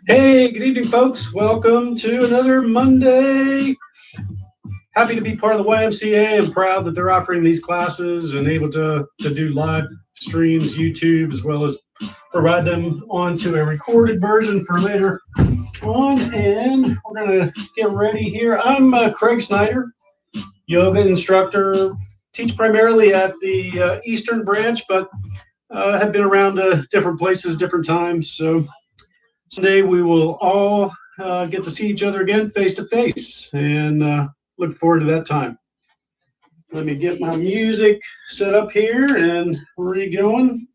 Hey, good evening, folks. Welcome to another Monday. Happy to be part of the YMCA. I'm proud that they're offering these classes and able to do live streams, YouTube, as well as provide them onto a recorded version for later on. And we're going to get ready here. I'm Craig Snyder, yoga instructor, teach primarily at the Eastern branch, but have been around different places, different times. So Sunday we will all get to see each other again face to face, and look forward to that time. Let me get my music set up here and we're going.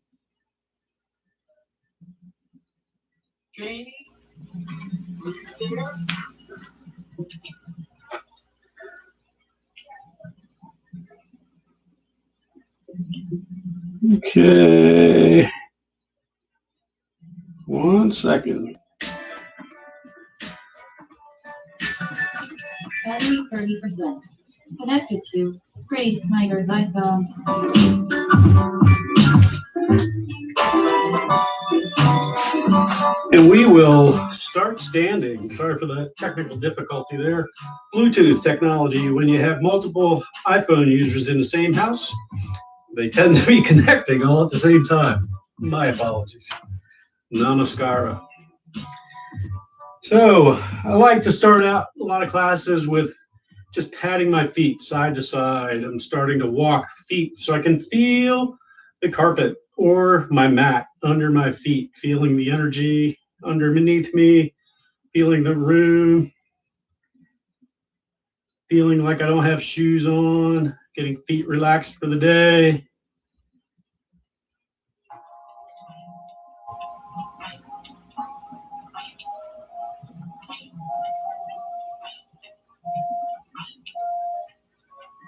Okay. 1 second. Battery 30%. Connected to Craig Snyder's iPhone. And we will start standing. Sorry for the technical difficulty there. Bluetooth technology, when you have multiple iPhone users in the same house, they tend to be connecting all at the same time. My apologies. Namaskara. So I like to start out a lot of classes with just patting my feet side to side. I'm starting to walk feet so I can feel the carpet or my mat under my feet, feeling the energy underneath me, feeling the room, feeling like I don't have shoes on, getting feet relaxed for the day.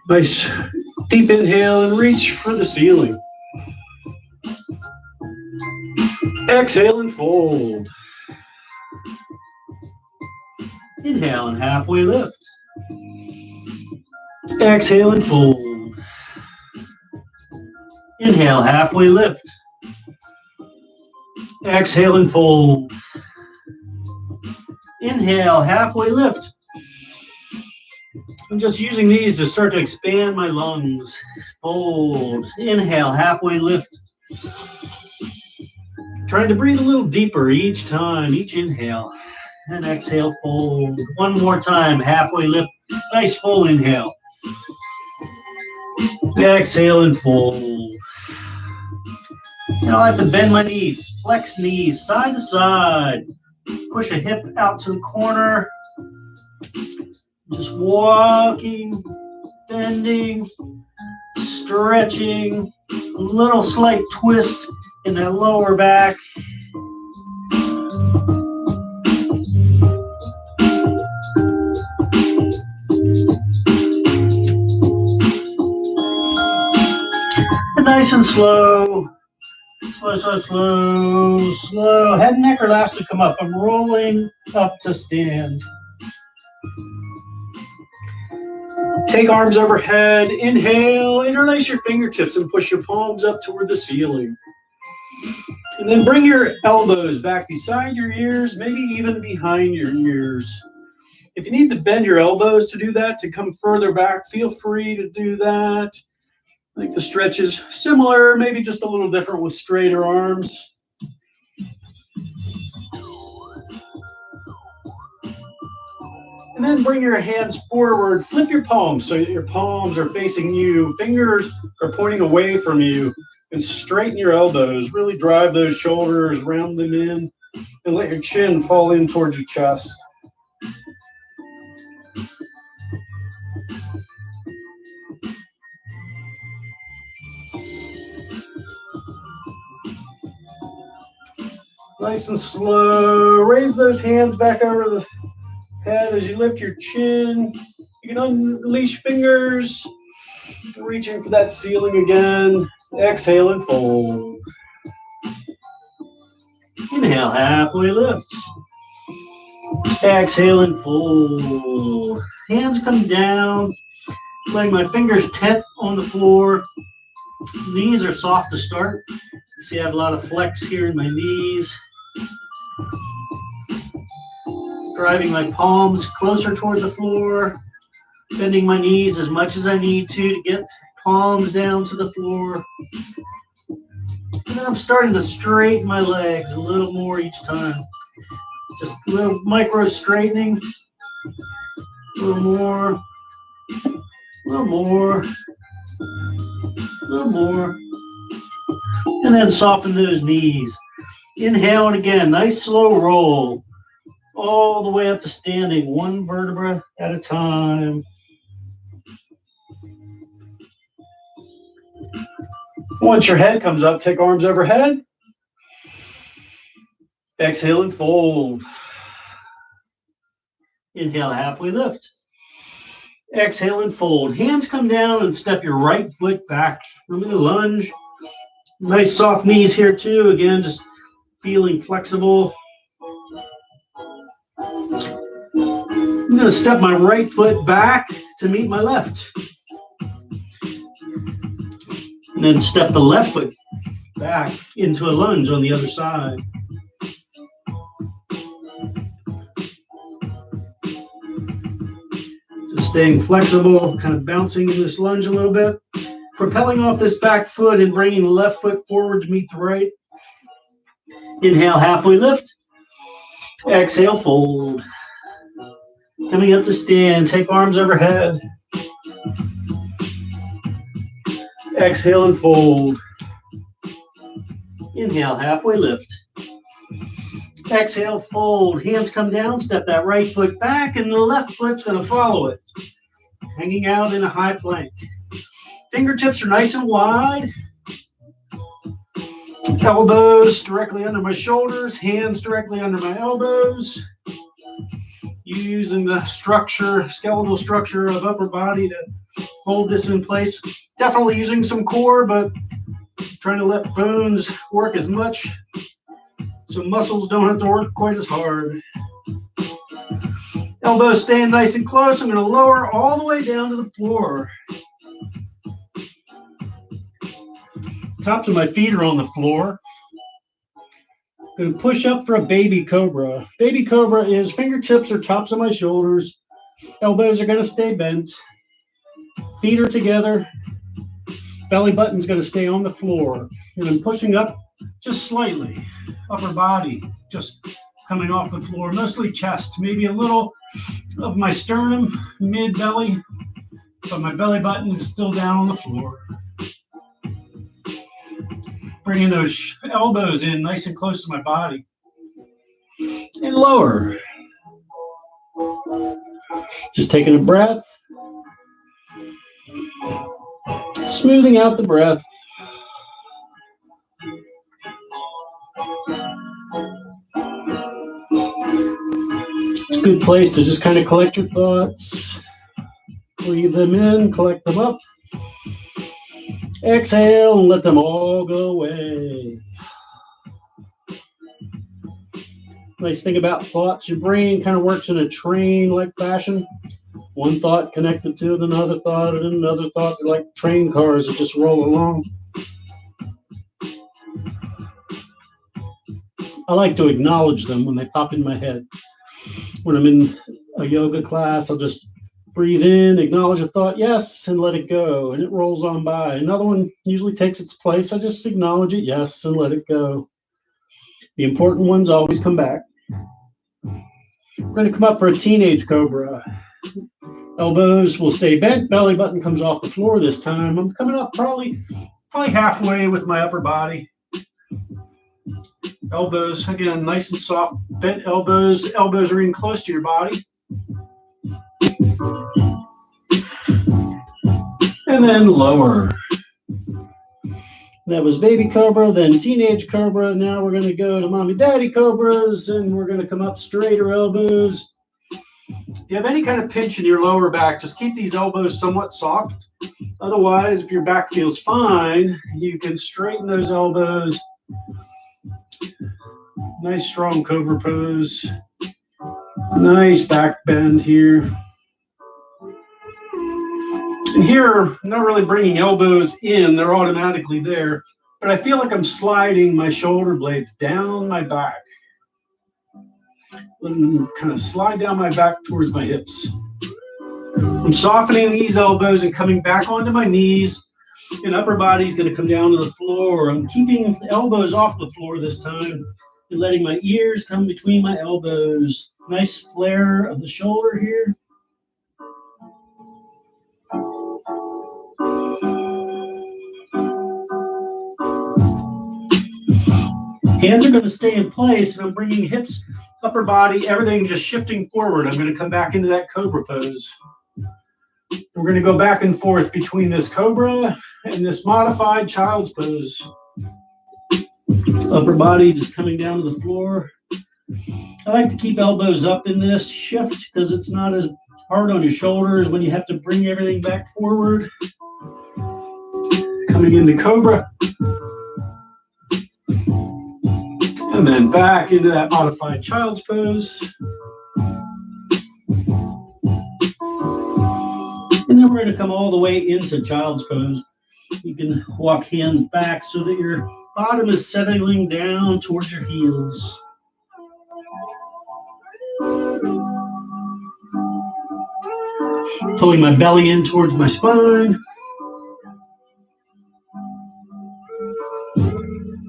Nice deep inhale and reach for the ceiling. Exhale and fold. Inhale and halfway lift. Exhale and fold. Inhale, halfway lift. Exhale and fold. Inhale, halfway lift. I'm just using these to start to expand my lungs. Fold. Inhale, halfway lift. Trying to breathe a little deeper each time, each inhale. And exhale, fold. One more time, halfway lift. Nice full inhale. Exhale and fold. Now I have to bend my knees, flex knees, side to side. Push a hip out to the corner. Just walking, bending, stretching, a little slight twist in that lower back. And nice and slow. Slow, slow, slow, slow. Head and neck are last to come up. I'm rolling up to stand. Take arms overhead. Inhale, interlace your fingertips and push your palms up toward the ceiling. And then bring your elbows back beside your ears, maybe even behind your ears. If you need to bend your elbows to do that, to come further back, feel free to do that. I think the stretch is similar, maybe just a little different with straighter arms. And then bring your hands forward, flip your palms so your palms are facing you, fingers are pointing away from you, and straighten your elbows. Really drive those shoulders, round them in, and let your chin fall in towards your chest. Nice and slow. Raise those hands back over the head as you lift your chin. You can unleash fingers, reaching for that ceiling again. Exhale and fold. Inhale, halfway lift. Exhale and fold. Hands come down, letting my fingers tap on the floor. Knees are soft to start. You see I have a lot of flex here in my knees. driving my palms closer toward the floor, bending my knees as much as I need to get palms down to the floor. And then I'm starting to straighten my legs a little more each time. Just a little micro straightening. A little more. A little more. A little more. And then soften those knees. Inhale, and again, nice slow roll. All the way up to standing, one vertebra at a time. Once your head comes up, take arms overhead. Exhale and fold. Inhale, halfway lift. Exhale and fold. Hands come down and step your right foot back. I'm going to lunge. Nice soft knees here too. Again, just feeling flexible. I'm going to step my right foot back to meet my left. And then step the left foot back into a lunge on the other side. Just staying flexible, kind of bouncing in this lunge a little bit. Propelling off this back foot and bringing the left foot forward to meet the right. Inhale, halfway lift. Exhale, fold. Coming up to stand, take arms overhead. Exhale and fold. Inhale, halfway lift. Exhale, fold. Hands come down, step that right foot back, and the left foot's going to follow it. Hanging out in a high plank. Fingertips are nice and wide. Elbows directly under my shoulders, hands directly under my elbows. Using the structure, skeletal structure of upper body to hold this in place. Definitely using some core, but trying to let bones work as much so muscles don't have to work quite as hard. Elbows staying nice and close. I'm going to lower all the way down to the floor. Tops of my feet are on the floor. I'm going to push up for a baby cobra. Baby cobra is fingertips or tops of my shoulders. Elbows are going to stay bent. Feet are together. Belly button's going to stay on the floor. And I'm pushing up just slightly. Upper body just coming off the floor. Mostly chest. Maybe a little of my sternum, mid-belly. But my belly button is still down on the floor. Bringing those elbows in nice and close to my body. And lower. Just taking a breath. Smoothing out the breath. It's a good place to just kind of collect your thoughts. Breathe them in, collect them up. Exhale and let them all go away. Nice thing about thoughts, your brain kind of works in a train-like fashion. One thought connected to another thought and another thought. They're like train cars that just roll along. I like to acknowledge them when they pop in my head. When I'm in a yoga class, I'll just breathe in, acknowledge a thought, yes, and let it go, and it rolls on by. Another one usually takes its place. I just acknowledge it, yes, and let it go. The important ones always come back. We're going to come up for a teenage cobra. Elbows will stay bent. Belly button comes off the floor this time. I'm coming up probably halfway with my upper body. Elbows, again, nice and soft. Bent elbows. Elbows are in close to your body. And then lower. That was baby cobra, then teenage cobra. Now we're going to go to mommy daddy cobras, and we're going to come up straighter elbows. If you have any kind of pinch in your lower back, just keep these elbows somewhat soft. Otherwise, if your back feels fine, you can straighten those elbows. Nice strong cobra pose. Nice back bend here. And here, I'm not really bringing elbows in, they're automatically there, but I feel like I'm sliding my shoulder blades down my back. And kind of slide down my back towards my hips. I'm softening these elbows and coming back onto my knees. And upper body's going to come down to the floor. I'm keeping elbows off the floor this time and letting my ears come between my elbows. Nice flare of the shoulder here. Hands are going to stay in place, and I'm bringing hips, upper body, everything just shifting forward. I'm going to come back into that cobra pose. We're going to go back and forth between this cobra and this modified child's pose. Upper body just coming down to the floor. I like to keep elbows up in this shift because it's not as hard on your shoulders when you have to bring everything back forward. Coming into cobra. And then back into that modified child's pose. And then we're going to come all the way into child's pose. You can walk hands back so that your bottom is settling down towards your heels. Pulling my belly in towards my spine.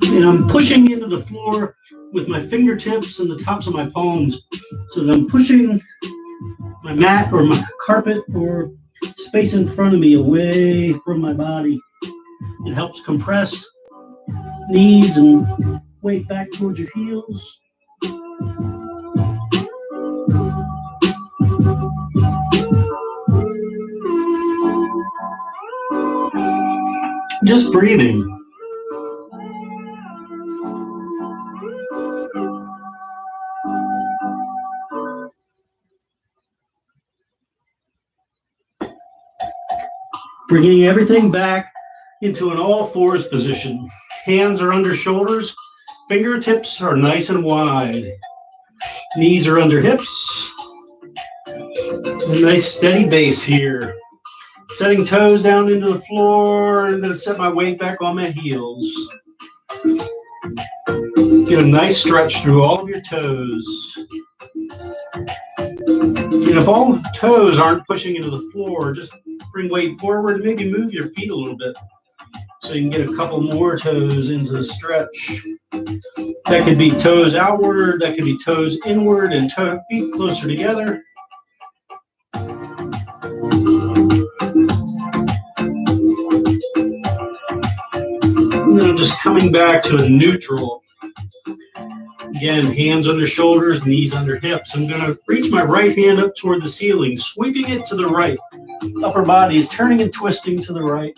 And I'm pushing into the floor with my fingertips and the tops of my palms. So that I'm pushing my mat or my carpet or space in front of me away from my body. It helps compress knees and weight back towards your heels. Just breathing. Bringing everything back into an all fours position. Hands are under shoulders. Fingertips are nice and wide. Knees are under hips. A nice steady base here. Setting toes down into the floor. I'm going to set my weight back on my heels. Get a nice stretch through all of your toes. And if all the toes aren't pushing into the floor, just bring weight forward and maybe move your feet a little bit so you can get a couple more toes into the stretch. That could be toes outward, that could be toes inward, and feet closer together. And then I'm just coming back to a neutral. Again, hands under shoulders, knees under hips. I'm going to reach my right hand up toward the ceiling, sweeping it to the right. Upper body is turning and twisting to the right.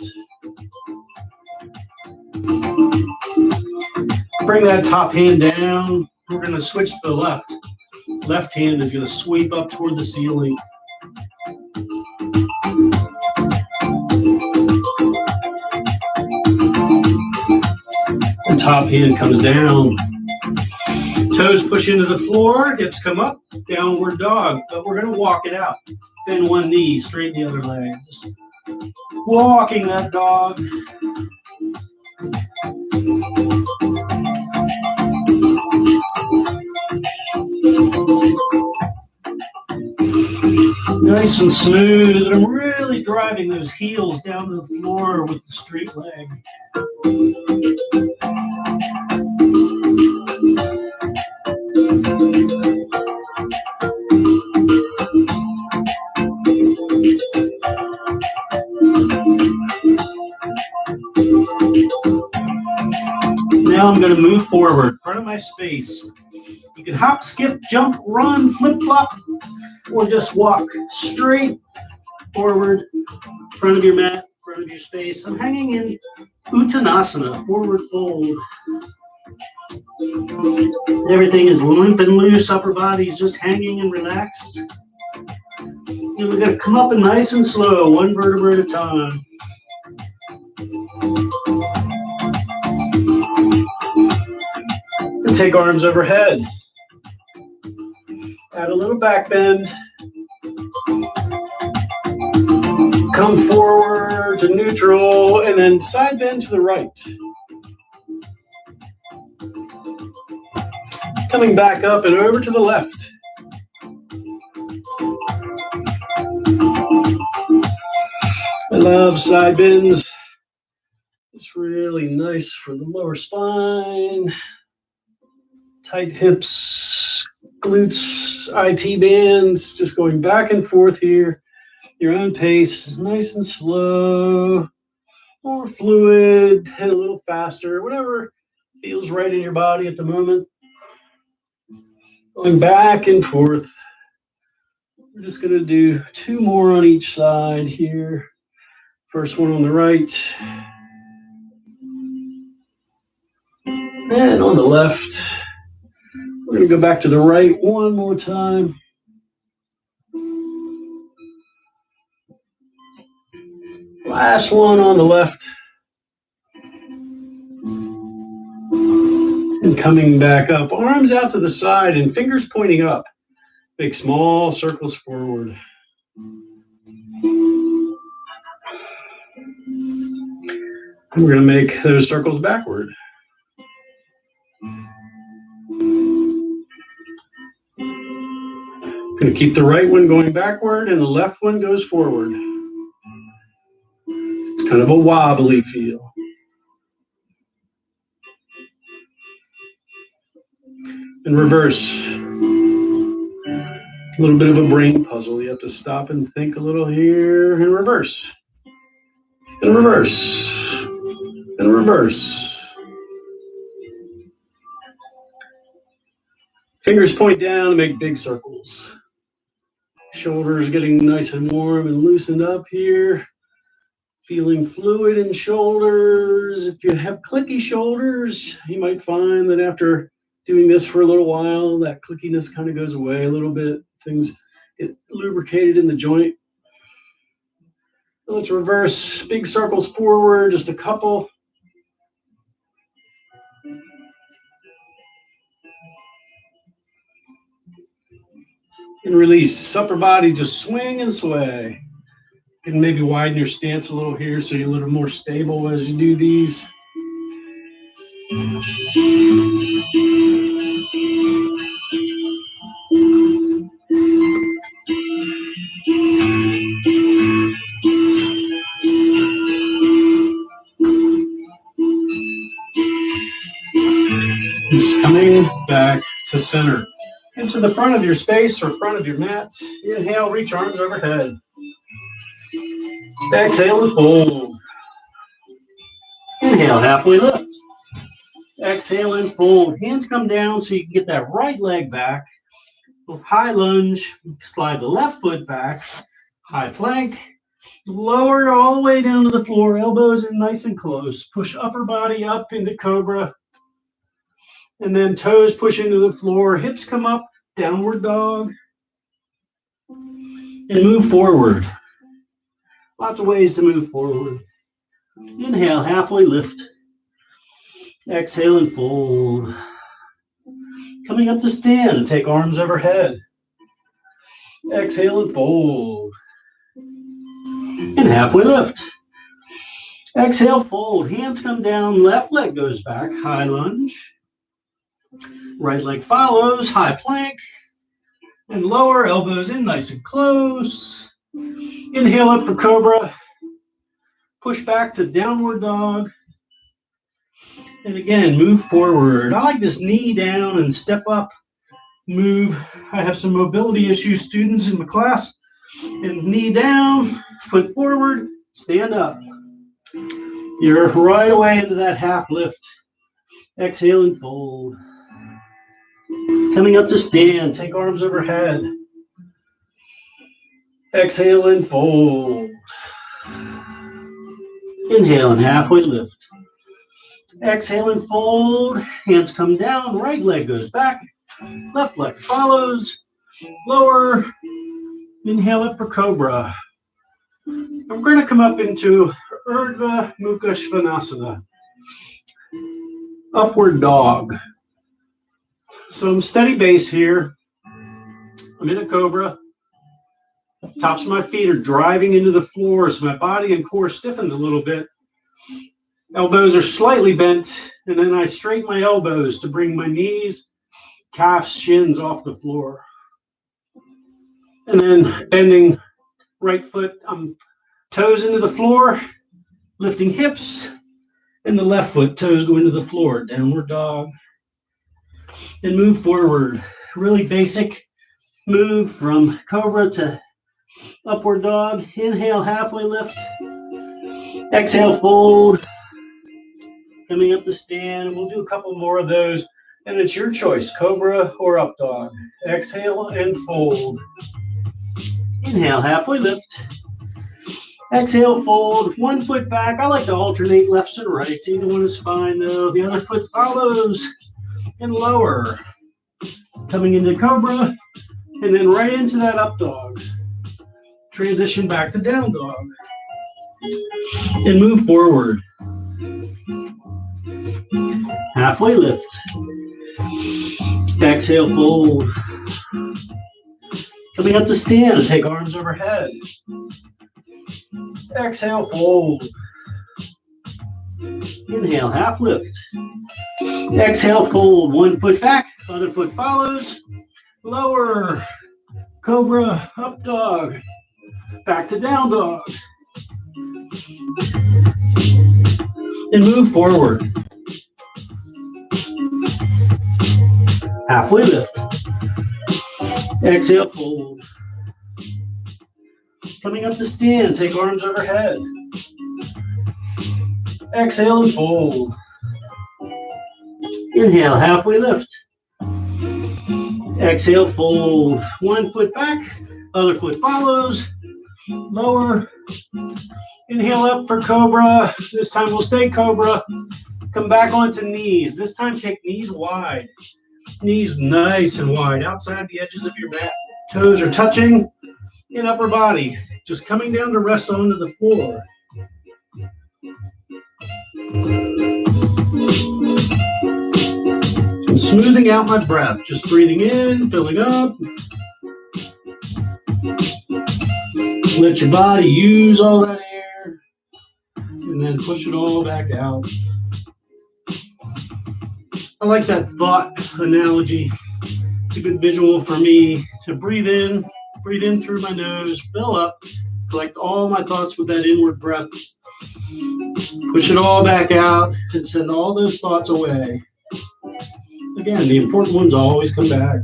Bring that top hand down. We're going to switch to the left. Left hand is going to sweep up toward the ceiling. The top hand comes down. Toes push into the floor, hips come up, downward dog, but we're going to walk it out. Bend one knee, straighten the other leg. Just walking that dog. Nice and smooth, and I'm really driving those heels down to the floor with the straight leg. Now I'm going to move forward, front of my space. You can hop, skip, jump, run, flip-flop, or just walk straight forward, front of your mat, front of your space. I'm hanging in Uttanasana, forward fold. Everything is limp and loose, upper body is just hanging and relaxed. And we're going to come up and nice and slow, one vertebra at a time. And take arms overhead. Add a little back bend. Come forward to neutral and then side bend to the right. Coming back up and over to the left. I love side bends. It's really nice for the lower spine. Tight hips, glutes, IT bands, just going back and forth here. Your own pace, nice and slow, more fluid, and a little faster, whatever feels right in your body at the moment. Going back and forth. We're just going to do 2 more on each side here. First one on the right. And on the left. We're going to go back to the right one more time. Last one on the left. And coming back up. Arms out to the side and fingers pointing up. Make small circles forward. And we're going to make those circles backward. Going to keep the right one going backward and the left one goes forward. It's kind of a wobbly feel. And reverse. A little bit of a brain puzzle. You have to stop and think a little here and reverse. And reverse. And reverse. Fingers point down and make big circles. Shoulders getting nice and warm and loosened up here. Feeling fluid in shoulders. If you have clicky shoulders, you might find that after doing this for a little while, that clickiness kind of goes away a little bit. Things get lubricated in the joint. Let's reverse. Big circles forward, just a couple. And release. Upper body, just swing and sway. You can maybe widen your stance a little here so you're a little more stable as you do these. Just coming back to center. Into the front of your space or front of your mat. Inhale, reach arms overhead. Exhale and fold. Inhale, halfway lift. Exhale and fold. Hands come down so you can get that right leg back. High lunge. Slide the left foot back. High plank. Lower all the way down to the floor. Elbows in nice and close. Push upper body up into cobra. And then toes push into the floor. Hips come up. Downward dog. And move forward. Lots of ways to move forward. Inhale, halfway lift. Exhale and fold. Coming up to stand, take arms overhead. Exhale and fold. And halfway lift. Exhale, fold. Hands come down, left leg goes back, high lunge. Right leg follows, high plank. And lower, elbows in nice and close. Inhale up for cobra. Push back to downward dog. And again, move forward. I like this knee down and step up, move. I have some mobility issue students in my class. And knee down, foot forward, stand up. You're right away into that half lift. Exhale and fold. Coming up to stand, take arms overhead. Exhale and fold. Inhale and halfway lift. Exhale and fold. Hands come down, right leg goes back. Left leg follows. Lower. Inhale up for cobra. I'm going to come up into Urdhva Mukha Svanasana. Upward dog. So I'm steady base here. I'm in a cobra. Tops of my feet are driving into the floor, so my body and core stiffens a little bit. Elbows are slightly bent, and then I straighten my elbows to bring my knees calves, shins off the floor. And then bending right foot, toes into the floor, lifting hips, and the left foot, toes go into the floor, downward dog. And move forward. Really basic move from cobra to upward dog. Inhale, halfway lift. Exhale, fold. Coming up to stand. We'll do a couple more of those. And it's your choice, cobra or up dog. Exhale and fold. Inhale, halfway lift. Exhale, fold. One foot back. I like to alternate lefts and rights. Either one is fine, though. The other foot follows and lower. Coming into cobra and then right into that up dog. Transition back to down dog. And move forward. Halfway lift. Exhale, fold. Coming up to stand, take arms overhead. Exhale, fold. Inhale, half lift. Exhale, fold. One foot back, other foot follows. Lower. Cobra, up dog. Back to down dog. And move forward. Halfway lift. Exhale, fold. Coming up to stand, take arms overhead. Exhale and fold. Inhale, halfway lift. Exhale, fold. One foot back, other foot follows. Lower. Inhale up for cobra. This time we'll stay cobra. Come back onto knees. This time take knees wide. Knees nice and wide, outside the edges of your mat. Toes are touching in upper body. Just coming down to rest onto the floor. I'm smoothing out my breath. Just breathing in, filling up. Let your body use all that air. And then push it all back out. I like that thought analogy. It's a good visual for me to breathe in through my nose, fill up, collect all my thoughts with that inward breath. Push it all back out and send all those thoughts away. Again, the important ones always come back.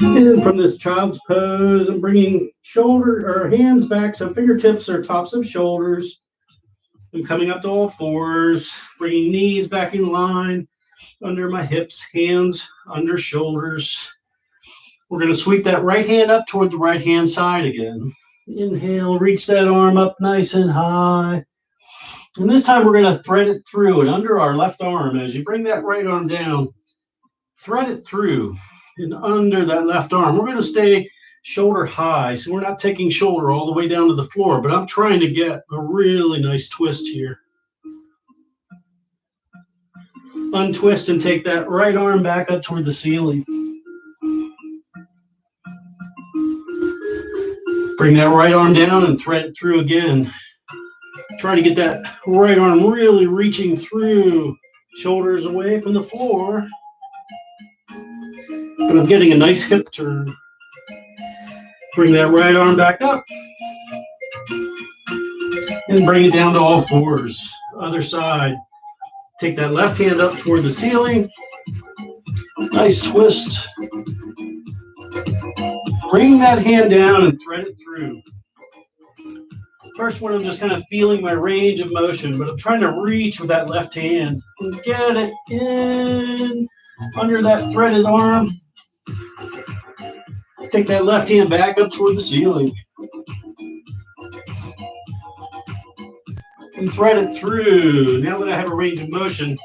And from this child's pose, I'm bringing hands back so fingertips are tops of shoulders. I'm coming up to all fours, bringing knees back in line under my hips, hands under shoulders. We're going to sweep that right hand up toward the right hand side again. Inhale, reach that arm up nice and high. And this time we're going to thread it through and under our left arm. As you bring that right arm down, thread it through and under that left arm. We're going to stay shoulder high, so we're not taking shoulder all the way down to the floor, but I'm trying to get a really nice twist here. Untwist and take that right arm back up toward the ceiling. Bring that right arm down and thread it through again. Try to get that right arm really reaching through, shoulders away from the floor. But I'm getting a nice hip turn. Bring that right arm back up. And bring it down to all fours. Other side. Take that left hand up toward the ceiling. Nice twist. Bring that hand down and thread it through. First one, I'm just kind of feeling my range of motion, but I'm trying to reach with that left hand and get it in under that threaded arm. Take that left hand back up toward the ceiling. And thread it through. Now that I have a range of motion,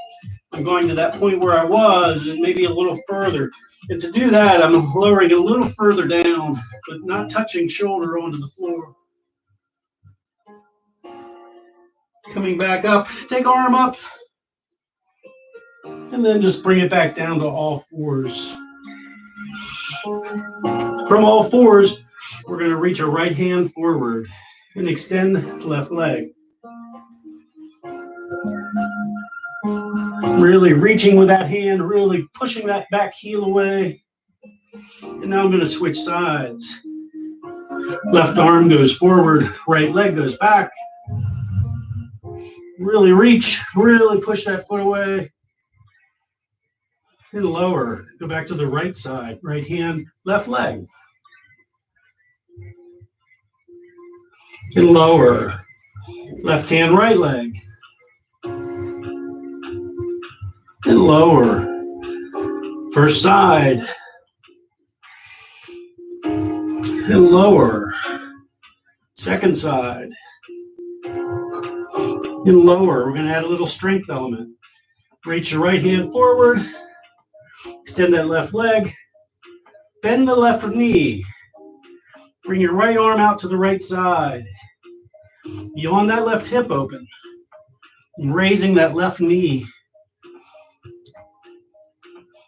I'm going to that point where I was and maybe a little further. And to do that, I'm lowering a little further down, but not touching shoulder onto the floor. Come Coming back up, take arm up, and then just bring it back down to all fours. From all fours, we're going to reach a right hand forward and extend left leg. Really reaching with that hand, really pushing that back heel away. And now I'm going to switch sides. Left arm goes forward, right leg goes back. Really reach, really push that foot away. And lower, go back to the right side, right hand, left leg. And lower, left hand, right leg. And lower, first side. And lower, second side. And lower, we're going to add a little strength element. Reach your right hand forward, extend that left leg, bend the left knee, bring your right arm out to the right side, yawn that left hip open, and raising that left knee.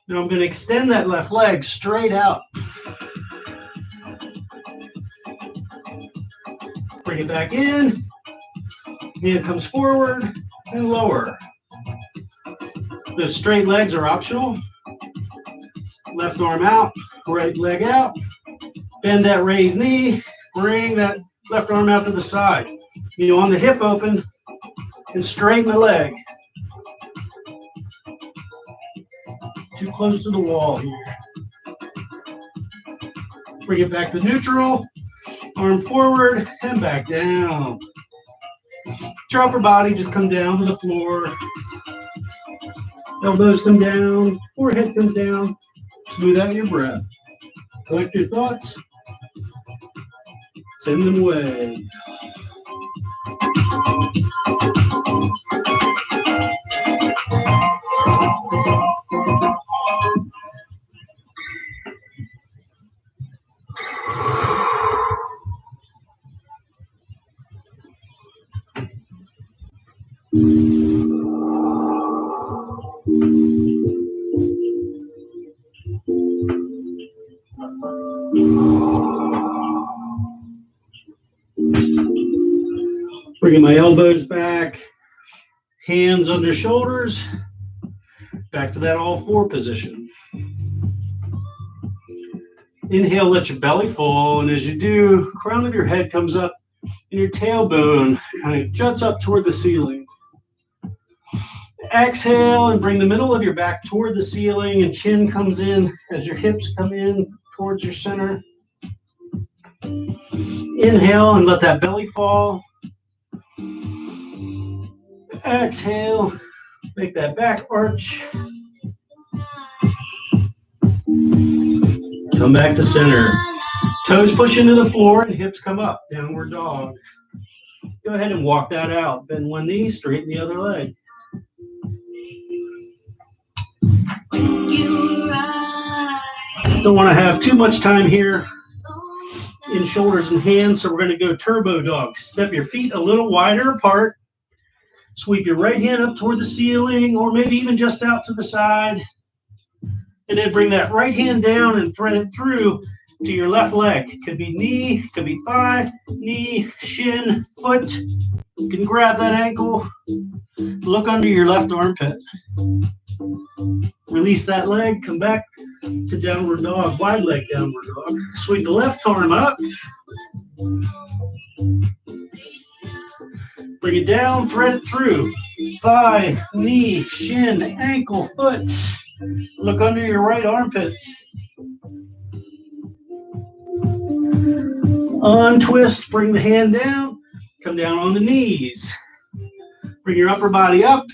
Now I'm going to extend that left leg straight out. Bring it back in, hand comes forward and lower. The straight legs are optional. Left arm out, right leg out. Bend that raised knee, bring that left arm out to the side. You on the hip open and straighten the leg. Too close to the wall here. Bring it back to neutral. Arm forward and back down. Drop your body, just come down to the floor. Elbows come down, forehead comes down. Smooth out your breath. Collect your thoughts. Send them away. Bringing my elbows back, hands under shoulders, back to that all four position. Inhale, let your belly fall, and as you do, crown of your head comes up and your tailbone kind of juts up toward the ceiling. Exhale and bring the middle of your back toward the ceiling, and chin comes in as your hips come in towards your center. Inhale and let that belly fall. Exhale, make that back arch. Come back to center. Toes push into the floor and hips come up, downward dog. Go ahead and walk that out. Bend one knee, straighten the other leg. Don't want to have too much time here in shoulders and hands, so we're going to go turbo dog. Step your feet a little wider apart. Sweep your right hand up toward the ceiling, or maybe even just out to the side. And then bring that right hand down and thread it through to your left leg. Could be knee, could be thigh, knee, shin, foot. You can grab that ankle. Look under your left armpit. Release that leg, come back to downward dog, wide leg downward dog. Sweep the left arm up. Bring it down, thread it through. Thigh, knee, shin, ankle, foot. Look under your right armpit. Untwist, bring the hand down, come down on the knees. Bring your upper body up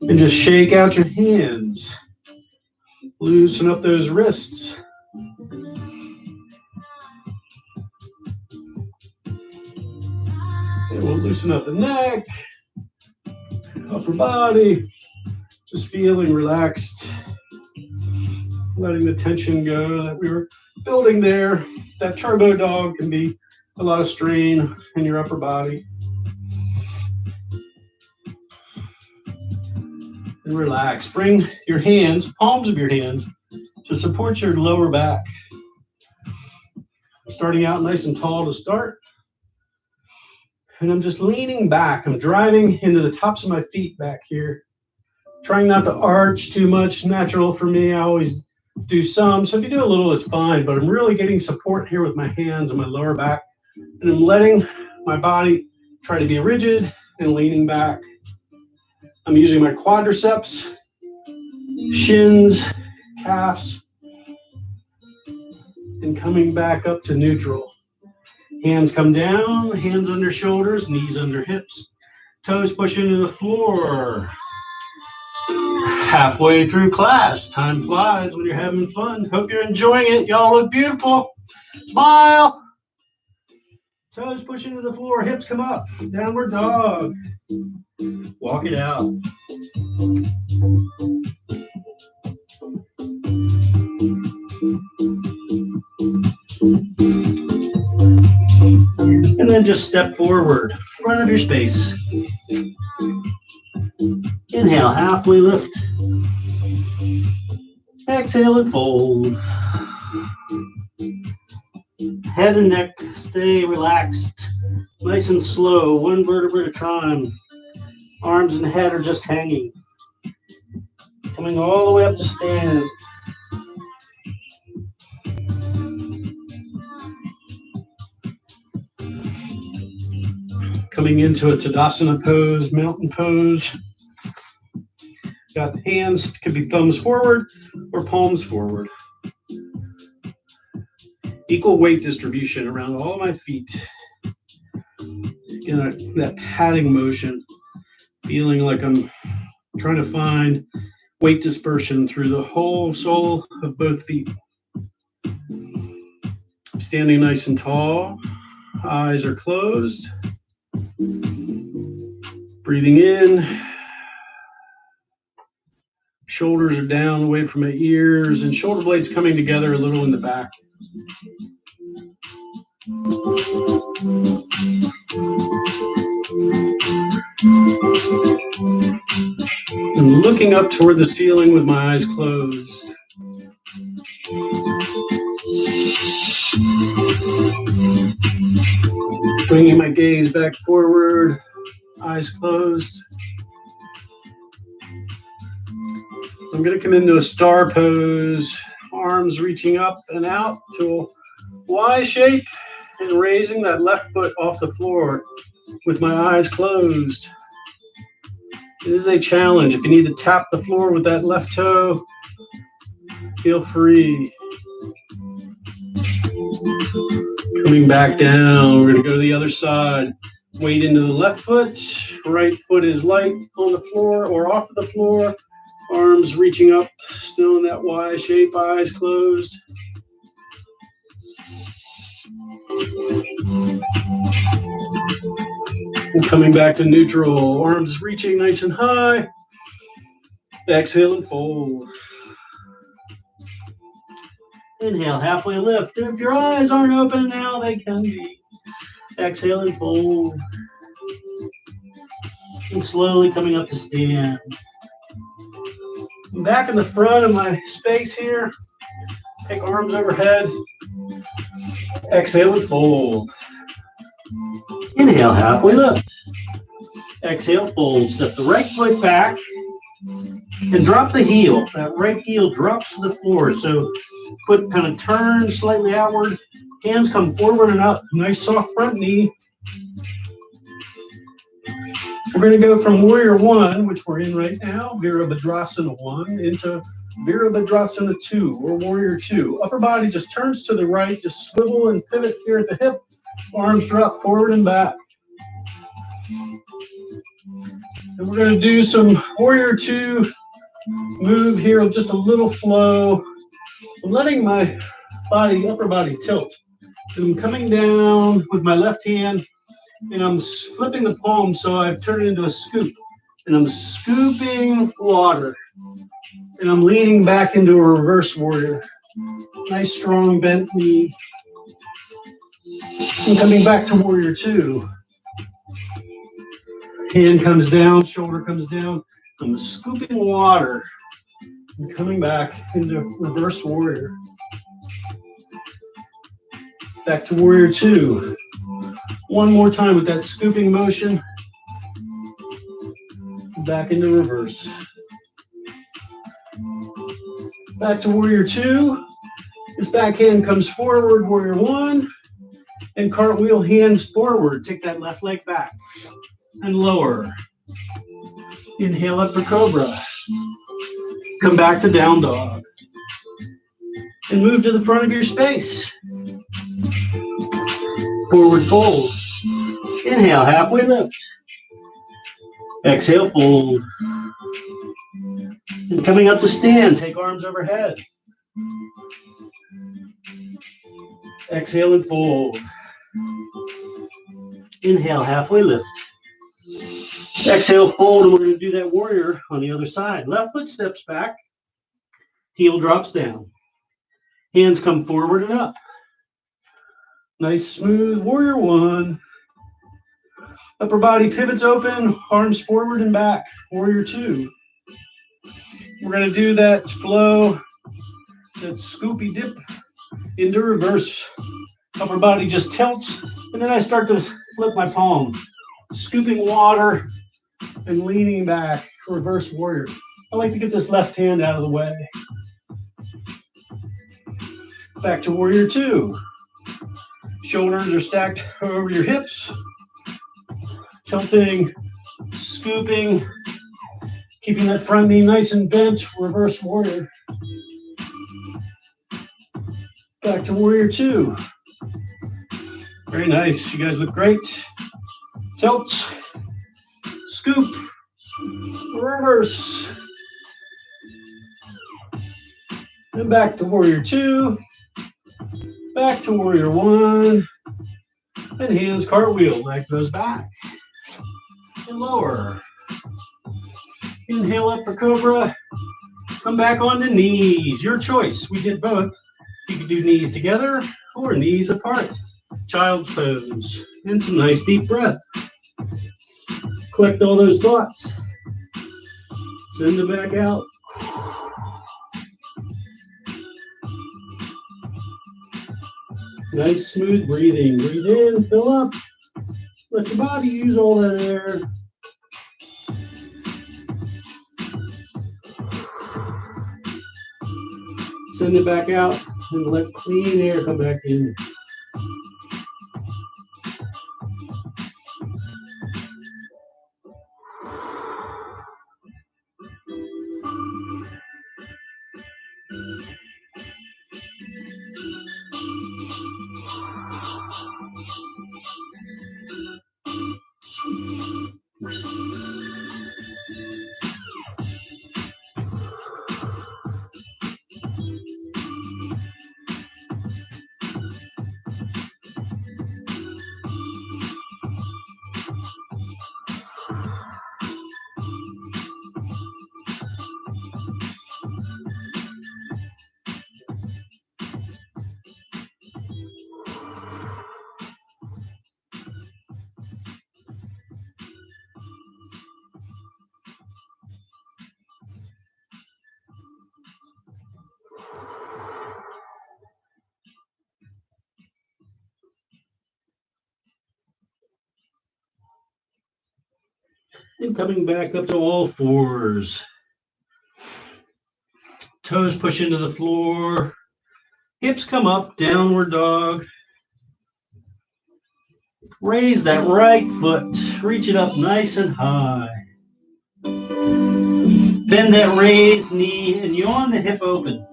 and just shake out your hands. Loosen up those wrists. And we'll loosen up the neck, upper body, just feeling relaxed, letting the tension go that we were building there. That turbo dog can be a lot of strain in your upper body. and relax. Bring your hands, palms of your hands, to support your lower back. Starting out nice and tall to start. And I'm just leaning back. I'm driving into the tops of my feet back here. Trying not to arch too much. Natural for me. I always do some. So if you do a little, it's fine. But I'm really getting support here with my hands and my lower back. And I'm letting my body try to be rigid and leaning back. I'm using my quadriceps, shins, calves, and coming back up to neutral. Hands come down, hands under shoulders, knees under hips. Toes push into the floor. Halfway through class. Time flies when you're having fun. Hope you're enjoying it. Y'all look beautiful. Smile. Toes push into the floor, hips come up. Downward dog. Walk it out. And then just step forward, front of your space. Inhale, halfway lift. Exhale and fold. Head and neck stay relaxed, nice and slow, one vertebra at a time. Arms and head are just hanging. Coming all the way up to stand. Coming into a Tadasana pose, mountain pose. Got the hands, could be thumbs forward or palms forward. Equal weight distribution around all my feet. Again, that patting motion, feeling like I'm trying to find weight dispersion through the whole sole of both feet. I'm standing nice and tall. Eyes are closed. Breathing in. Shoulders are down away from my ears and shoulder blades coming together a little in the back. I'm looking up toward the ceiling with my eyes closed. Bringing my gaze back forward, eyes closed. I'm going to come into a star pose, arms reaching up and out to a Y shape and raising that left foot off the floor with my eyes closed. It is a challenge. If you need to tap the floor with that left toe, feel free. Coming back down, we're going to go to the other side. Weight into the left foot. Right foot is light on the floor or off of the floor. Arms reaching up, still in that Y shape, eyes closed. And coming back to neutral, arms reaching nice and high. Exhale and fold. Inhale, halfway lift. If your eyes aren't open now, they can be. Exhale and fold. And slowly coming up to stand. I'm back in the front of my space here. Take arms overhead. Exhale and fold. Inhale, halfway lift. Exhale, fold. Step the right foot back and drop the heel. That right heel drops to the floor. So foot kind of turns slightly outward. Hands come forward and up. Nice soft front knee. We're going to go from Warrior 1, which we're in right now, Virabhadrasana 1, into Virabhadrasana 2, or Warrior 2. Upper body just turns to the right, just swivel and pivot here at the hip. Arms drop forward and back. And we're going to do some Warrior 2 move here with just a little flow. I'm letting my body, upper body tilt. And I'm coming down with my left hand. And I'm flipping the palm, so I've turned it into a scoop. And I'm scooping water. And I'm leaning back into a reverse warrior. Nice, strong, bent knee. And coming back to Warrior 2. Hand comes down, shoulder comes down. I'm scooping water and coming back into reverse warrior. Back to warrior two. One more time with that scooping motion. Back into reverse. Back to warrior two. This backhand comes forward, warrior one. And cartwheel hands forward. Take that left leg back and lower. Inhale up for cobra. Come back to down dog. And move to the front of your space. Forward fold. Inhale, halfway lift. Exhale, fold. And coming up to stand, take arms overhead. Exhale and fold. Inhale, halfway lift. Exhale, fold, and we're going to do that warrior on the other side. Left foot steps back. Heel drops down. Hands come forward and up. Nice, smooth warrior one. Upper body pivots open, arms forward and back. Warrior two. We're going to do that flow, that scoopy dip into reverse. Upper body just tilts, and then I start to flip my palm. Scooping water and leaning back, reverse warrior. I like to get this left hand out of the way. Back to warrior two. Shoulders are stacked over your hips. Tilting, scooping, keeping that front knee nice and bent, reverse warrior. Back to warrior two. Very nice, you guys look great. Tilt, scoop, reverse. And back to warrior two. Back to warrior one. And hands cartwheel, leg goes back. And lower. Inhale up for cobra. Come back onto knees. Your choice. We did both. You could do knees together or knees apart. Child's pose. And some nice deep breath. Collect all those thoughts. Send it back out. Nice smooth breathing. Breathe in, fill up. Let your body use all that air. Send it back out and let clean air come back in. And coming back up to all fours. Toes push into the floor. Hips come up, downward dog. Raise that right foot. Reach it up nice and high. Bend that raised knee and yawn the hip open.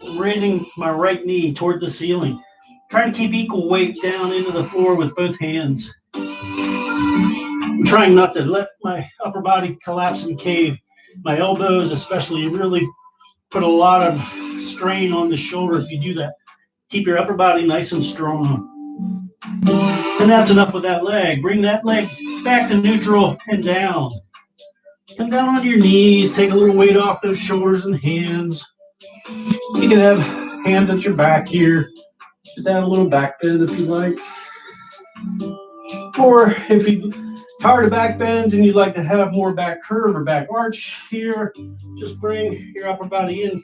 I'm raising my right knee toward the ceiling. Try to keep equal weight down into the floor with both hands. I'm trying not to let my upper body collapse and cave. My elbows especially really put a lot of strain on the shoulder if you do that. Keep your upper body nice and strong. And that's enough with that leg. Bring that leg back to neutral and down. Come down onto your knees. Take a little weight off those shoulders and hands. You can have hands at your back here. Just add a little back bend if you like. Or if you Tired of back bends and you'd like to have more back curve or back arch here, just bring your upper body in.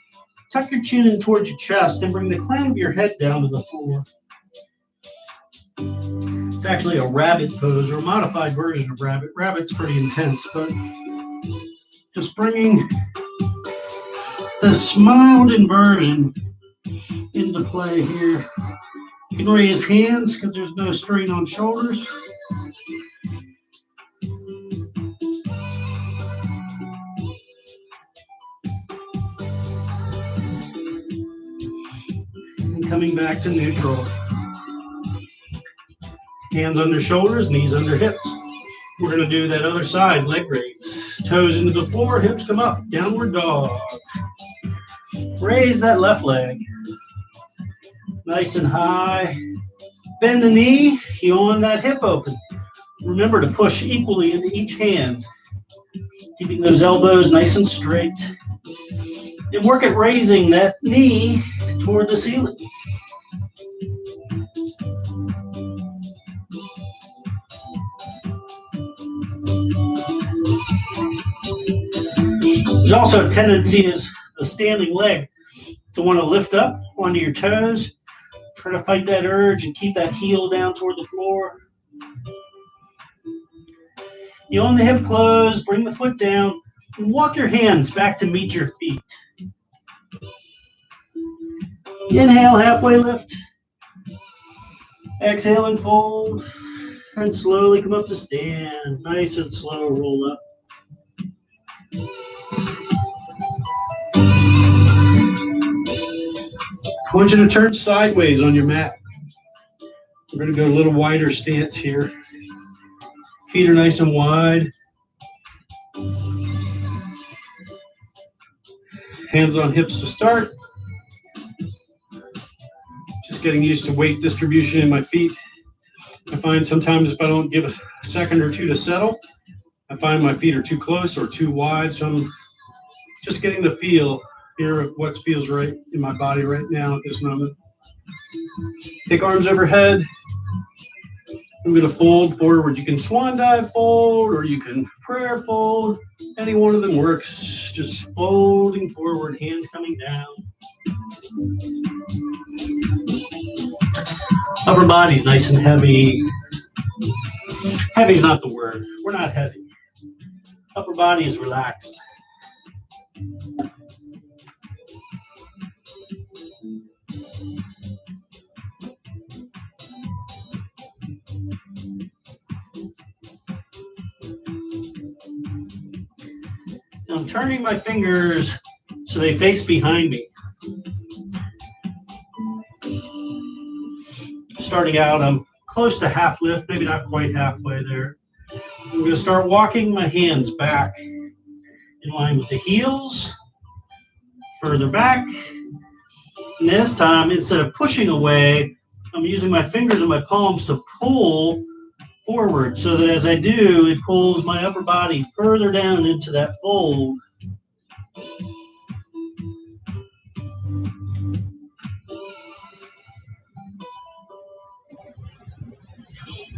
Tuck your chin in towards your chest and bring the crown of your head down to the floor. It's actually a rabbit pose or a modified version of rabbit. Rabbit's pretty intense, but just bringing this mild inversion into play here. You can raise hands because there's no strain on shoulders. And coming back to neutral. Hands under shoulders, knees under hips. We're going to do that other side, leg raise. Toes into the floor, hips come up, downward dog. Raise that left leg. Nice and high. Bend the knee, heel on that hip open. Remember to push equally into each hand. Keeping those elbows nice and straight. And work at raising that knee toward the ceiling. There's also a tendency as a standing leg to want to lift up onto your toes. Try to fight that urge and keep that heel down toward the floor. You own the hip closed, bring the foot down, and walk your hands back to meet your feet. Inhale, halfway lift. Exhale and fold. And slowly come up to stand. Nice and slow, roll up. I want you to turn sideways on your mat. We're going to go a little wider stance here. Feet are nice and wide. Hands on hips to start. Just getting used to weight distribution in my feet. I find sometimes if I don't give a second or two to settle, I find my feet are too close or too wide. So I'm just getting the feel here of what feels right in my body right now at this moment. Take arms overhead. I'm going to fold forward. You can swan dive fold or you can prayer fold. Any one of them works. Just folding forward, hands coming down. Upper body's nice and heavy. Heavy's not the word. We're not heavy. Upper body is relaxed. Now I'm turning my fingers so they face behind me. Starting out, I'm close to half lift, maybe not quite halfway there. I'm going to start walking my hands back in line with the heels, further back. And this time, instead of pushing away, I'm using my fingers and my palms to pull forward so that as I do, it pulls my upper body further down into that fold.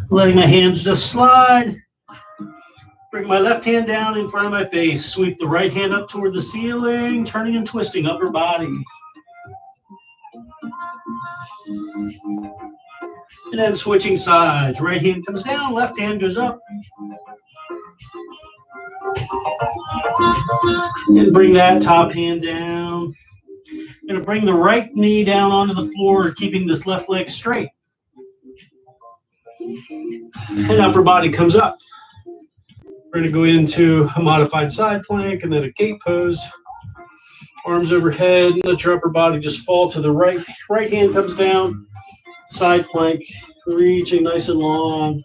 Letting my hands just slide. Bring my left hand down in front of my face. Sweep the right hand up toward the ceiling, turning and twisting upper body. And then switching sides. Right hand comes down, left hand goes up. And bring that top hand down. I'm going to bring the right knee down onto the floor, keeping this left leg straight. And upper body comes up. We're going to go into a modified side plank and then a gate pose. Arms overhead, let your upper body just fall to the right. Right hand comes down, side plank, reaching nice and long.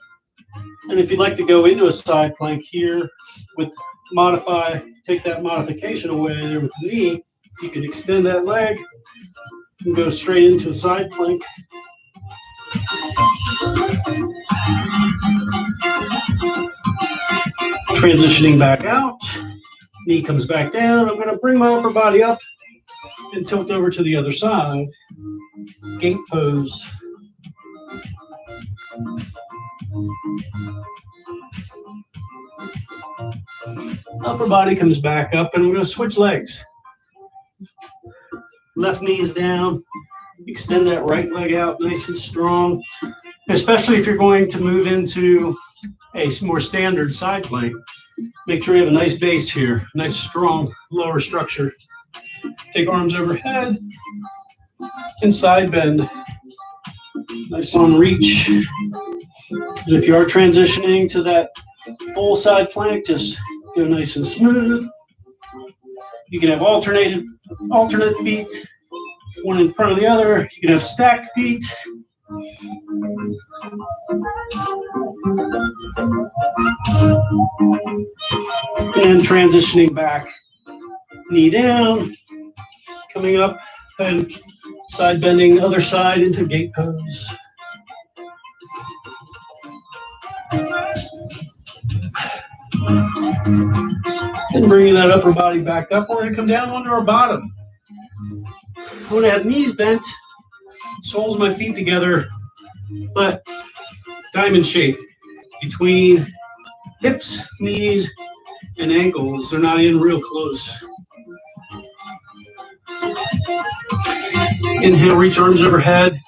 And if you'd like to go into a side plank here with take that modification away there with the knee, you can extend that leg and go straight into a side plank. Transitioning back out, knee comes back down. I'm going to bring my upper body up and tilt over to the other side. Gate pose. Upper body comes back up, and we're going to switch legs. Left knee is down. Extend that right leg out nice and strong, especially if you're going to move into a more standard side plank. Make sure you have a nice base here, nice strong lower structure. Take arms overhead and side bend. Nice long reach. And if you are transitioning to that full side plank, just go nice and smooth. You can have alternate feet, one in front of the other. You can have stacked feet. And transitioning back, knee down, coming up and side bending other side into gate pose. And bringing that upper body back up, we're going to come down onto our bottom. I'm going to have knees bent, soles of my feet together, but diamond shape between hips, knees, and ankles. They're not in real close. Inhale, reach arms overhead,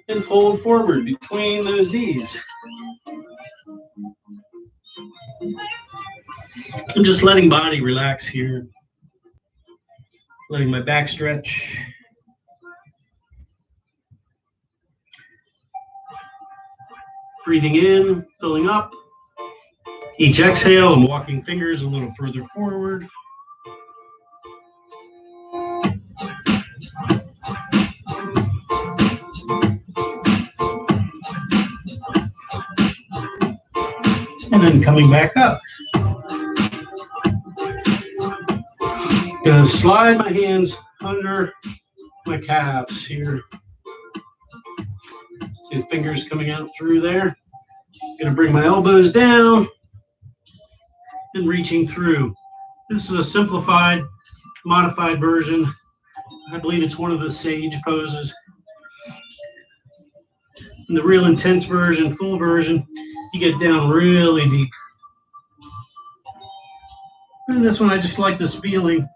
and fold forward between those knees. I'm just letting body relax here. Letting my back stretch. Breathing in, filling up. Each exhale, I'm walking fingers a little further forward. And then coming back up. Gonna slide my hands under my calves here. See the fingers coming out through there. Gonna bring my elbows down and reaching through. This is a simplified, modified version. I believe it's one of the sage poses. In the real intense version, full version, you get down really deep. And this one, I just like this feeling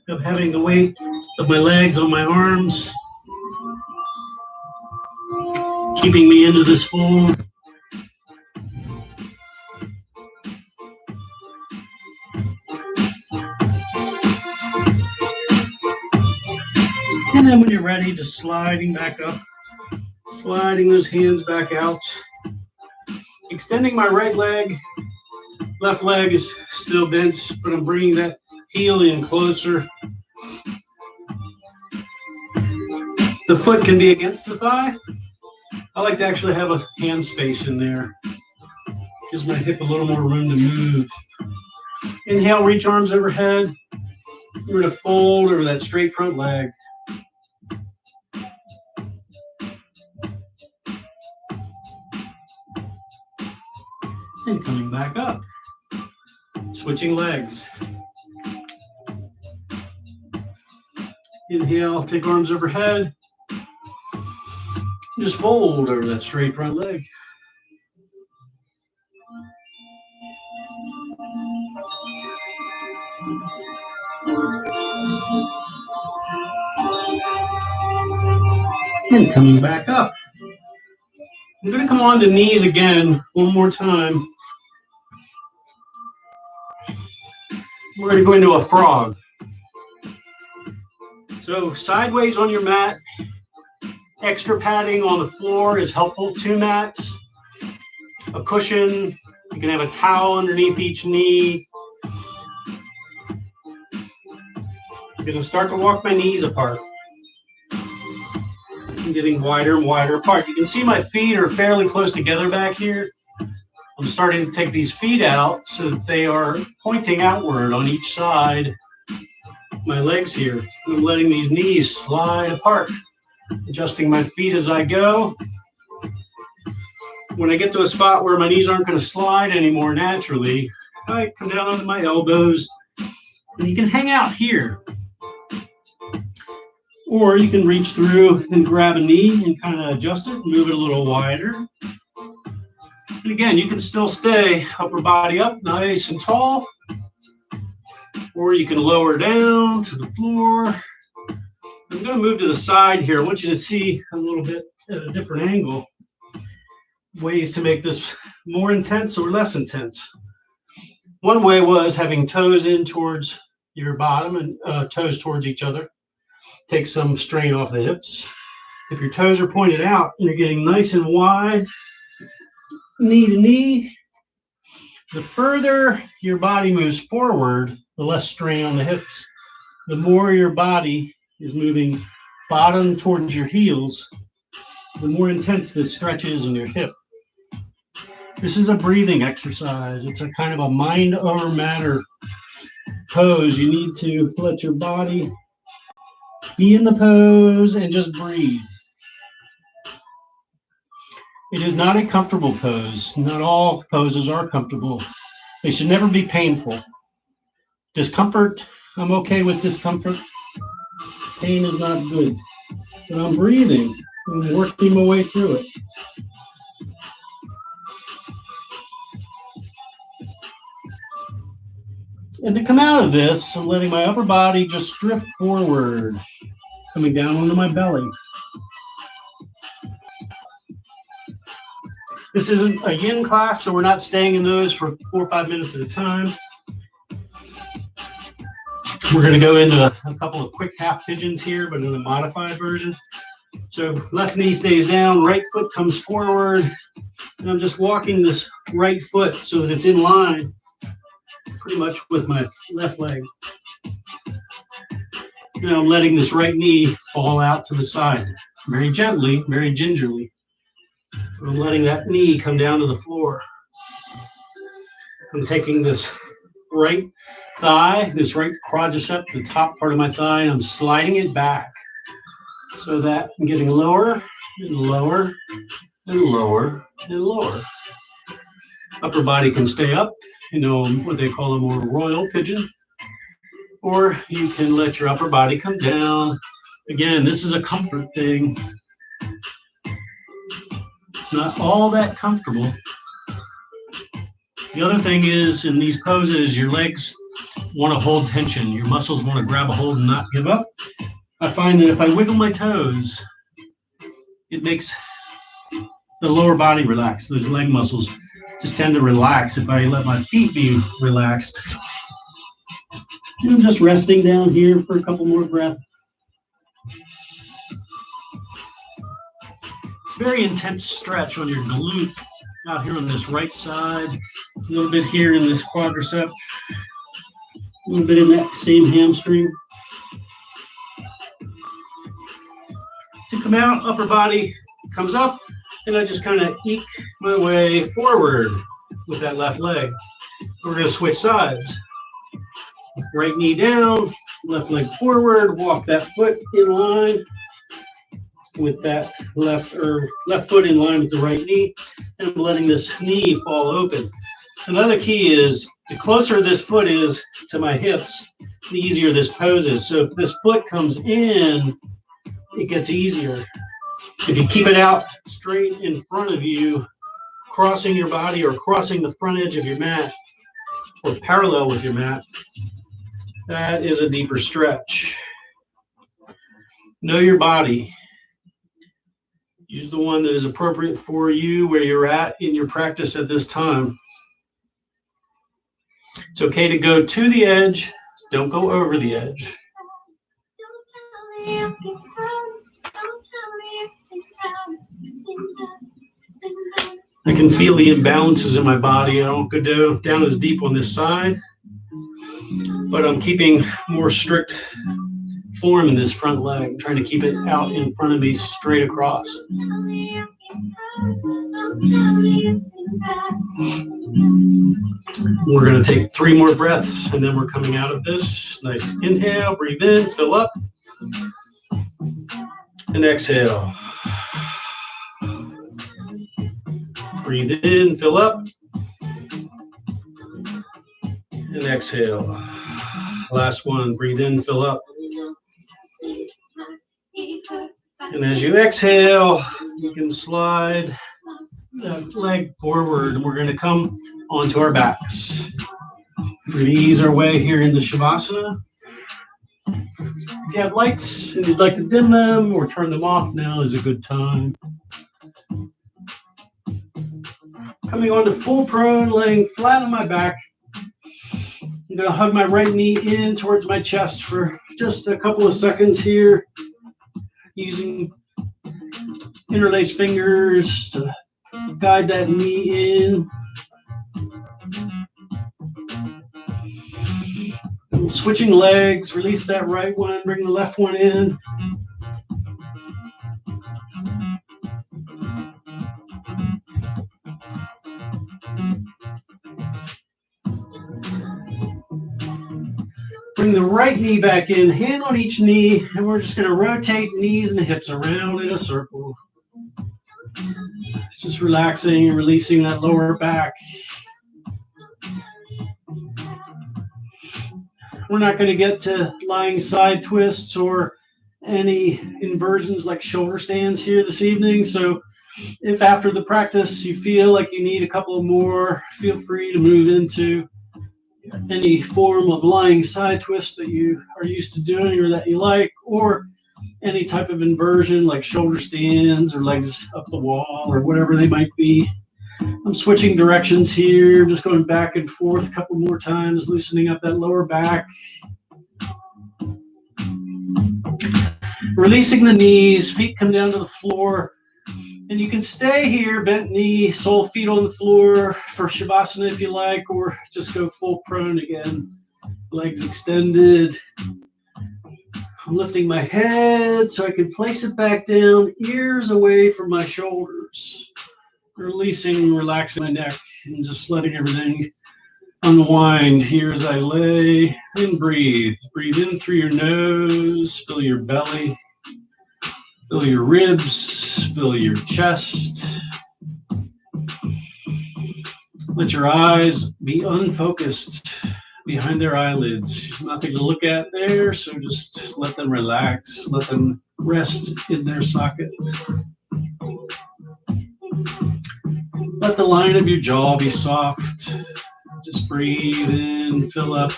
of having the weight of my legs on my arms, keeping me into this fold. And then when you're ready, just sliding back up, sliding those hands back out, extending my right leg. Left leg is still bent, but I'm bringing that heel in closer. The foot can be against the thigh. I like to actually have a hand space in there. Gives my hip a little more room to move. Inhale, reach arms overhead. We're going to fold over that straight front leg. And coming back up. Switching legs. Inhale, take arms overhead. Just fold over that straight front leg. And coming back up. I'm going to come on to knees again one more time. We're going to go into a frog. So sideways on your mat. Extra padding on the floor is helpful. 2 mats, a cushion. You can have a towel underneath each knee. I'm going to start to walk my knees apart. I'm getting wider and wider apart. You can see my feet are fairly close together back here. I'm starting to take these feet out so that they are pointing outward on each side. My legs here. I'm letting these knees slide apart. Adjusting my feet as I go. When I get to a spot where my knees aren't going to slide anymore naturally, I come down onto my elbows, and you can hang out here. Or you can reach through and grab a knee and kind of adjust it, move it a little wider. And again, you can still stay upper body up, nice and tall, or you can lower down to the floor. I'm going to move to the side here. I want you to see a little bit at a different angle, ways to make this more intense or less intense. One way was having toes in towards your bottom and toes towards each other. Take some strain off the hips. If your toes are pointed out and you're getting nice and wide, knee to knee, the further your body moves forward, the less strain on the hips. The more your body is moving bottom towards your heels, the more intense the stretch is in your hip. This is a breathing exercise. It's a kind of a mind over matter pose. You need to let your body be in the pose and just breathe. It is not a comfortable pose. Not all poses are comfortable. They should never be painful. Discomfort, I'm okay with discomfort. Pain is not good. But I'm breathing. I'm working my way through it. And to come out of this, I'm letting my upper body just drift forward, coming down onto my belly. This isn't a yin class, so we're not staying in those for 4 or 5 minutes at a time. We're going to go into a couple of quick half pigeons here, but in a modified version. So left knee stays down, right foot comes forward, and I'm just walking this right foot so that it's in line pretty much with my left leg. Now I'm letting this right knee fall out to the side, very gently, very gingerly. I'm letting that knee come down to the floor. I'm taking this right thigh, this right quadricep, the top part of my thigh, and I'm sliding it back so that I'm getting lower and lower and lower and lower. Upper body can stay up, you know, what they call a more royal pigeon, or you can let your upper body come down. Again, this is a comfort thing. It's not all that comfortable. The other thing is, in these poses, your legs want to hold tension. Your muscles want to grab a hold and not give up. I find that if I wiggle my toes, it makes the lower body relax. Those leg muscles just tend to relax if I let my feet be relaxed. And I'm just resting down here for a couple more breaths. It's a very intense stretch on your glute out here on this right side, a little bit here in this quadricep, a little bit in that same hamstring. To come out, upper body comes up, and I just kind of eke my way forward with that left leg. We're going to switch sides. Right knee down, left leg forward, walk that foot in line with that left foot in line with the right knee, and I'm letting this knee fall open. Another key is the closer this foot is to my hips, the easier this pose is. So if this foot comes in, it gets easier. If you keep it out straight in front of you, crossing your body or crossing the front edge of your mat or parallel with your mat, that is a deeper stretch. Know your body. Use the one that is appropriate for you where you're at in your practice at this time. It's okay to go to the edge. Don't go over the edge. I can feel the imbalances in my body. I don't go down as deep on this side, but I'm keeping more strict form in this front leg, trying to keep it out in front of me straight across. We're going to take 3 more breaths, and then we're coming out of this. Nice inhale, breathe in, fill up, and exhale. Breathe in, fill up, and exhale. Last one, breathe in, fill up. And as you exhale, you can slide leg forward, and we're going to come onto our backs. We're going to ease our way here into Shavasana. If you have lights and you'd like to dim them or turn them off, now is a good time. Coming on to full prone, laying flat on my back. I'm going to hug my right knee in towards my chest for just a couple of seconds here, using interlaced fingers to guide that knee in. And switching legs, release that right one, bring the left one in. Bring the right knee back in, hand on each knee, and we're just going to rotate knees and hips around in a circle. It's just relaxing and releasing that lower back. We're not going to get to lying side twists or any inversions like shoulder stands here this evening. So if after the practice you feel like you need a couple more, feel free to move into any form of lying side twist that you are used to doing or that you like, or any type of inversion like shoulder stands or legs up the wall or whatever they might be. I'm switching directions here, just going back and forth a couple more times, loosening up that lower back. Releasing the knees, feet come down to the floor. And you can stay here, bent knee, sole feet on the floor for Shavasana if you like, or just go full prone again. Legs extended. I'm lifting my head so I can place it back down, ears away from my shoulders. Releasing, relaxing my neck, and just letting everything unwind here as I lay and breathe. Breathe in through your nose, fill your belly. Fill your ribs, fill your chest. Let your eyes be unfocused behind their eyelids. There's nothing to look at there, so just let them relax. Let them rest in their socket. Let the line of your jaw be soft. Just breathe in, fill up.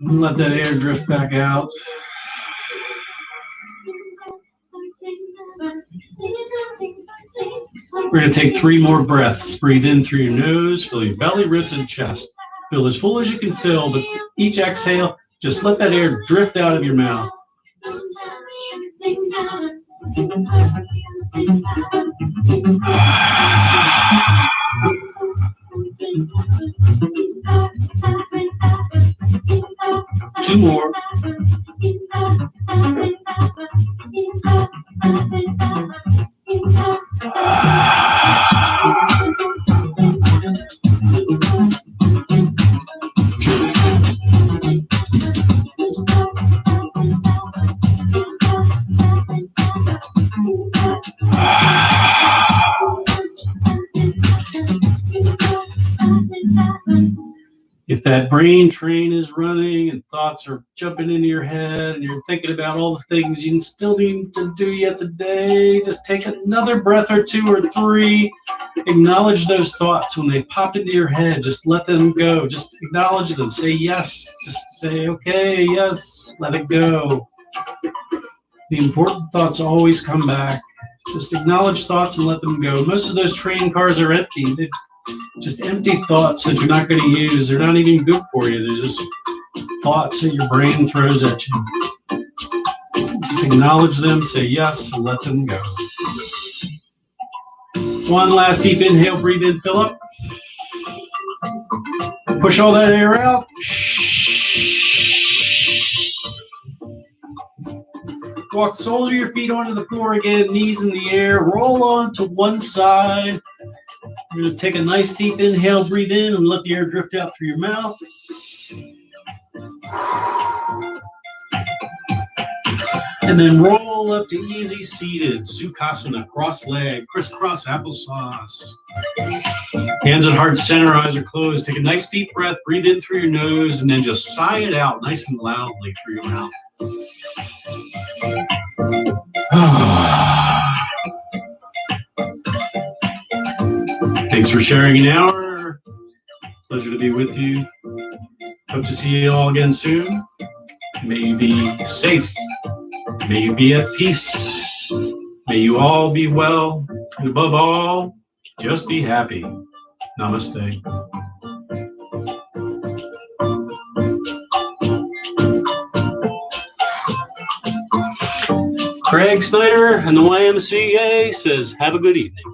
And let that air drift back out. We're going to take 3 more breaths. Breathe in through your nose, fill your belly, ribs, and chest. Fill as full as you can fill, but each exhale, just let that air drift out of your mouth. Two more. If that brain train is running and thoughts are jumping into your head and you're thinking about all the things you still need to do yet today, just take another breath or 2 or 3. Acknowledge those thoughts when they pop into your head. Just let them go. Just acknowledge them. Say yes. Just say, okay, yes, let it go. The important thoughts always come back. Just acknowledge thoughts and let them go. Most of those train cars are empty. They're just empty thoughts that you're not going to use. They're not even good for you. They're just thoughts that your brain throws at you. Just acknowledge them, say yes, and let them go. One last deep inhale, breathe in, fill up. Push all that air out. Walk soles of your feet onto the floor again, knees in the air. Roll on to one side. You're going to take a nice deep inhale, breathe in, and let the air drift out through your mouth. And then roll up to easy seated, Sukhasana, cross leg, crisscross applesauce. Hands at heart center, eyes are closed. Take a nice deep breath, breathe in through your nose, and then just sigh it out nice and loudly through your mouth. Thanks for sharing an hour. Pleasure to be with you. Hope to see you all again soon. May you be safe. May you be at peace. May you all be well. And above all, just be happy. Namaste. Craig Snyder and the YMCA says, have a good evening.